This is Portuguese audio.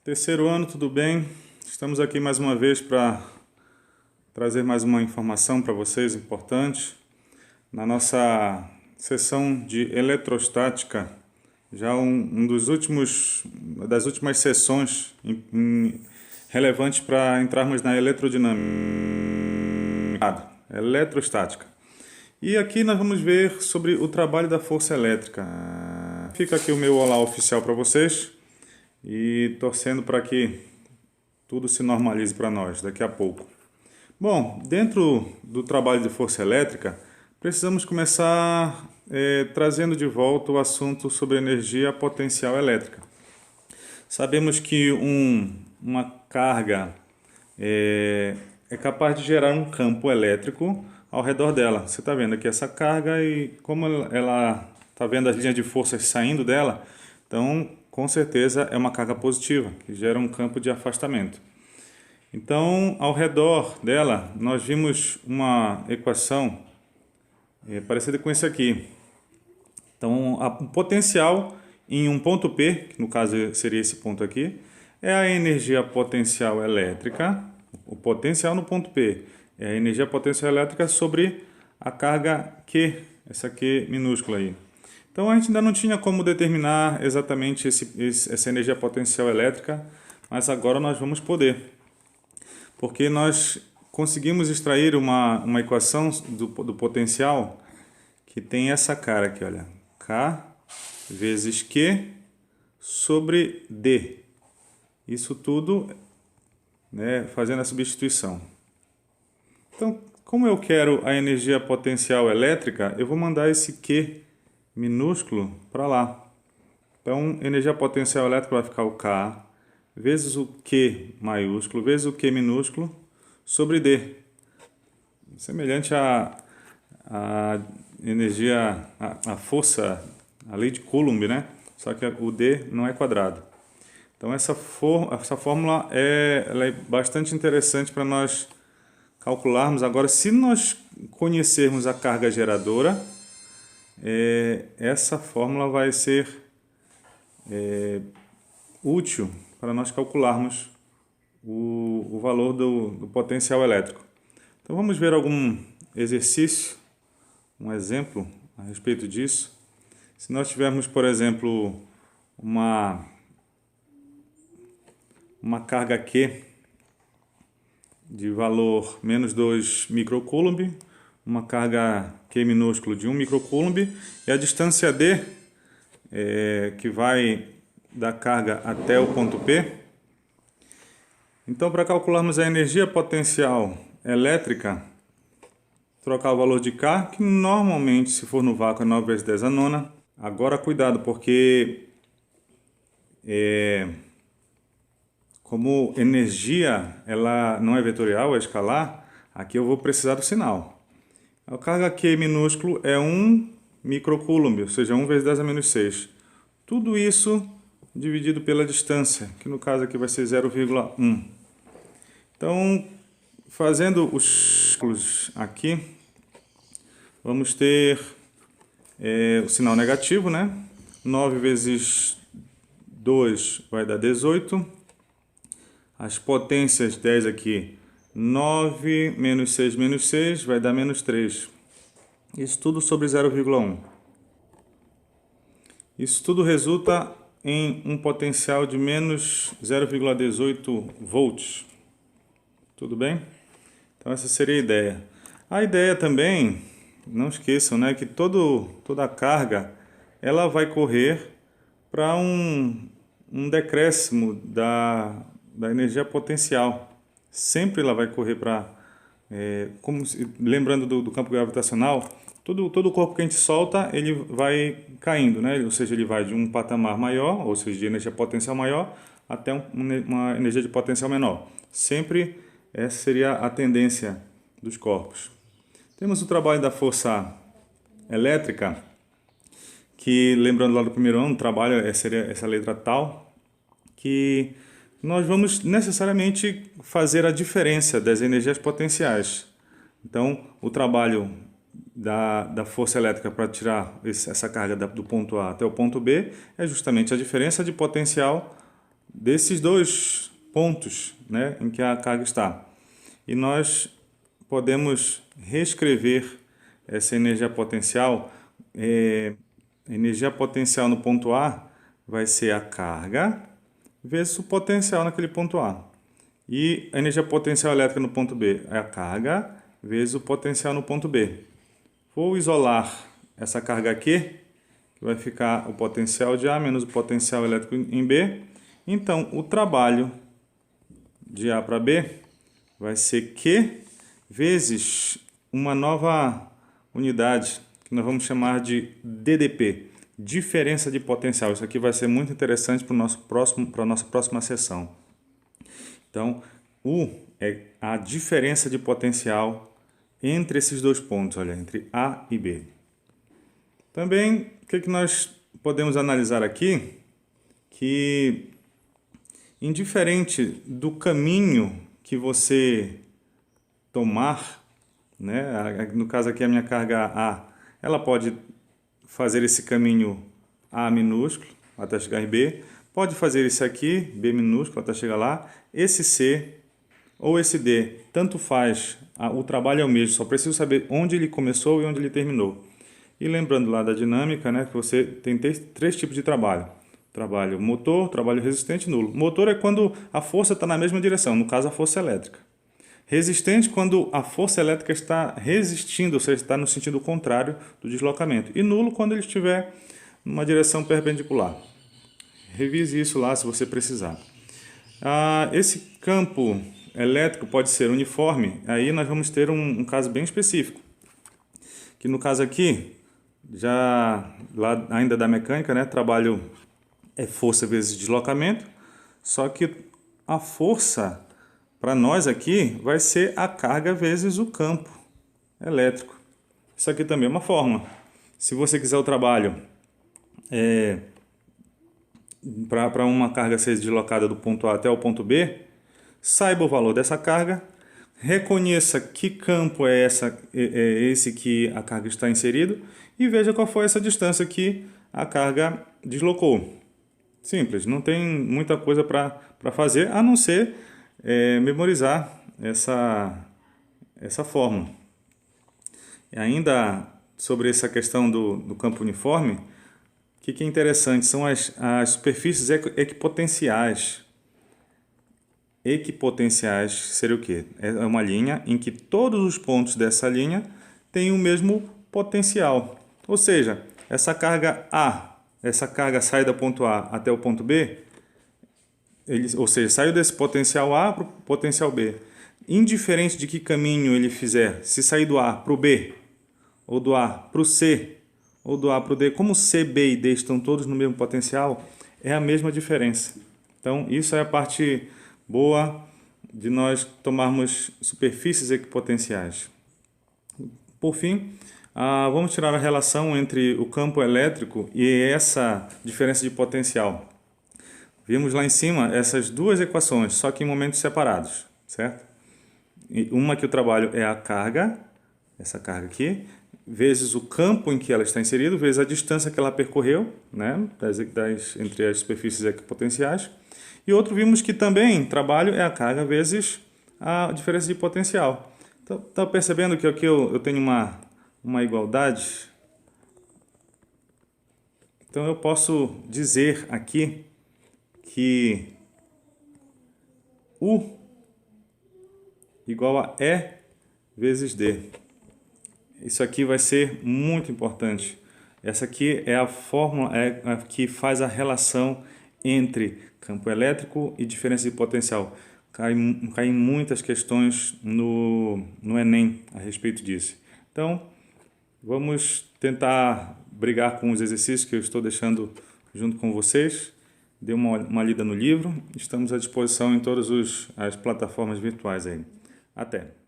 Terceiro ano, tudo bem? Estamos aqui mais uma vez para trazer mais uma informação para vocês importante. Na nossa sessão de eletrostática, já das últimas sessões relevantes para entrarmos na eletrostática. E aqui nós vamos ver sobre o trabalho da força elétrica. Fica aqui o meu olá oficial para vocês e torcendo para que tudo se normalize para nós daqui a pouco. Bom, dentro do trabalho de força elétrica, precisamos começar trazendo de volta o assunto sobre energia potencial elétrica. Sabemos que uma carga é capaz de gerar um campo elétrico ao redor dela. Você está vendo aqui essa carga e como ela está vendo as linhas de forças saindo dela, então com certeza é uma carga positiva, que gera um campo de afastamento. Então, ao redor dela, nós vimos uma equação parecida com isso aqui. Então, o potencial em um ponto P, que no caso seria esse ponto aqui, é a energia potencial elétrica. O potencial no ponto P é a energia potencial elétrica sobre a carga Q, essa Q minúscula aí. Então, a gente ainda não tinha como determinar exatamente essa energia potencial elétrica, mas agora nós vamos poder. Porque nós conseguimos extrair uma equação do potencial que tem essa cara aqui, olha. K vezes Q sobre D. Isso tudo, né, fazendo a substituição. Então, como eu quero a energia potencial elétrica, eu vou mandar esse Q minúsculo para lá. Então, energia potencial elétrica vai ficar o K vezes o Q maiúsculo vezes o Q minúsculo sobre D. Semelhante à energia, a força, a lei de Coulomb, né? Só que o D não é quadrado. Então essa fórmula ela é bastante interessante para nós calcularmos. Agora, se nós conhecermos a carga geradora, essa fórmula vai ser útil para nós calcularmos o valor do potencial elétrico. Então vamos ver algum exercício, um exemplo a respeito disso. Se nós tivermos, por exemplo, uma carga Q de valor menos 2 microcoulomb, uma carga Q minúsculo de 1 microcoulomb e a distância D, que vai da carga até o ponto P. Então, para calcularmos a energia potencial elétrica, trocar o valor de K, que normalmente, se for no vácuo, é 9 vezes 10 a nona. Agora, cuidado, porque como energia ela não é vetorial, é escalar, aqui eu vou precisar do sinal. A carga Q minúsculo é 1 microcoulomb, ou seja, 1 vezes 10 a menos 6. Tudo isso dividido pela distância, que no caso aqui vai ser 0,1. Então, fazendo os cálculos aqui, vamos ter o sinal negativo, né? 9 vezes 2 vai dar 18. As potências 10 aqui, 9 menos 6 vai dar menos 3. Isso tudo sobre 0,1. Isso tudo resulta em um potencial de menos 0,18 volts. Tudo bem? Então essa seria a ideia. A ideia também, não esqueçam, né, que toda a carga ela vai correr para um decréscimo da energia potencial. Sempre ela vai correr para, lembrando do campo gravitacional, todo o corpo que a gente solta, ele vai caindo, né? Ou seja, ele vai de um patamar maior, ou seja, de energia potencial maior, até uma energia de potencial menor. Sempre essa seria a tendência dos corpos. Temos o trabalho da força elétrica, que, lembrando lá do primeiro ano, o trabalho seria essa letra tal, que nós vamos necessariamente fazer a diferença das energias potenciais. Então, o trabalho da força elétrica para tirar essa carga do ponto A até o ponto B é justamente a diferença de potencial desses dois pontos, né, em que a carga está. E nós podemos reescrever essa energia potencial. A energia potencial no ponto A vai ser a carga vezes o potencial naquele ponto A. E a energia potencial elétrica no ponto B é a carga vezes o potencial no ponto B. Vou isolar essa carga aqui, que vai ficar o potencial de A menos o potencial elétrico em B. Então, o trabalho de A para B vai ser Q vezes uma nova unidade, que nós vamos chamar de DDP, diferença de potencial. Isso aqui vai ser muito interessante para a nossa próxima sessão. Então, U é a diferença de potencial entre esses dois pontos, olha, entre A e B. Também, o que nós podemos analisar aqui? Que, indiferente do caminho que você tomar, né? No caso aqui a minha carga A, ela pode fazer esse caminho A minúsculo até chegar em B, pode fazer esse aqui, B minúsculo até chegar lá, esse C ou esse D, tanto faz, o trabalho é o mesmo, só preciso saber onde ele começou e onde ele terminou. E lembrando lá da dinâmica, né, que você tem três tipos de trabalho. Trabalho motor, trabalho resistente e nulo. Motor é quando a força está na mesma direção, no caso a força elétrica. Resistente quando a força elétrica está resistindo, ou seja, está no sentido contrário do deslocamento. E nulo quando ele estiver numa direção perpendicular. Revise isso lá se você precisar. Esse campo elétrico pode ser uniforme, aí nós vamos ter um caso bem específico. Que no caso aqui, já lá ainda da mecânica, né, trabalho é força vezes deslocamento, só que a força para nós aqui vai ser a carga vezes o campo elétrico. Isso aqui também é uma fórmula. Se você quiser o trabalho para uma carga ser deslocada do ponto A até o ponto B, saiba o valor dessa carga, reconheça que campo é esse que a carga está inserida e veja qual foi essa distância que a carga deslocou. Simples, não tem muita coisa para fazer, a não ser memorizar essa fórmula. E ainda sobre essa questão do campo uniforme, o que é interessante são as superfícies equipotenciais. Equipotenciais seria o quê? É uma linha em que todos os pontos dessa linha têm o mesmo potencial. Ou seja, essa carga A, essa carga sai do ponto A até o ponto B, ou seja, saiu desse potencial A para o potencial B. Indiferente de que caminho ele fizer, se sair do A para o B, ou do A para o C, ou do A para o D, como C, B e D estão todos no mesmo potencial, é a mesma diferença. Então, isso é a parte boa de nós tomarmos superfícies equipotenciais. Por fim, vamos tirar a relação entre o campo elétrico e essa diferença de potencial. Vimos lá em cima essas duas equações, só que em momentos separados, certo? Uma que o trabalho é a carga, essa carga aqui, vezes o campo em que ela está inserida, vezes a distância que ela percorreu, né, entre as superfícies equipotenciais. E outro vimos que também trabalho é a carga vezes a diferença de potencial. Então, está percebendo que aqui eu tenho uma igualdade? Então eu posso dizer aqui que U igual a E vezes D. Isso aqui vai ser muito importante. Essa aqui é a fórmula que faz a relação entre campo elétrico e diferença de potencial. Caem muitas questões no Enem a respeito disso. Então, vamos tentar brigar com os exercícios que eu estou deixando junto com vocês. Dê uma lida no livro. Estamos à disposição em todas as plataformas virtuais aí. Até!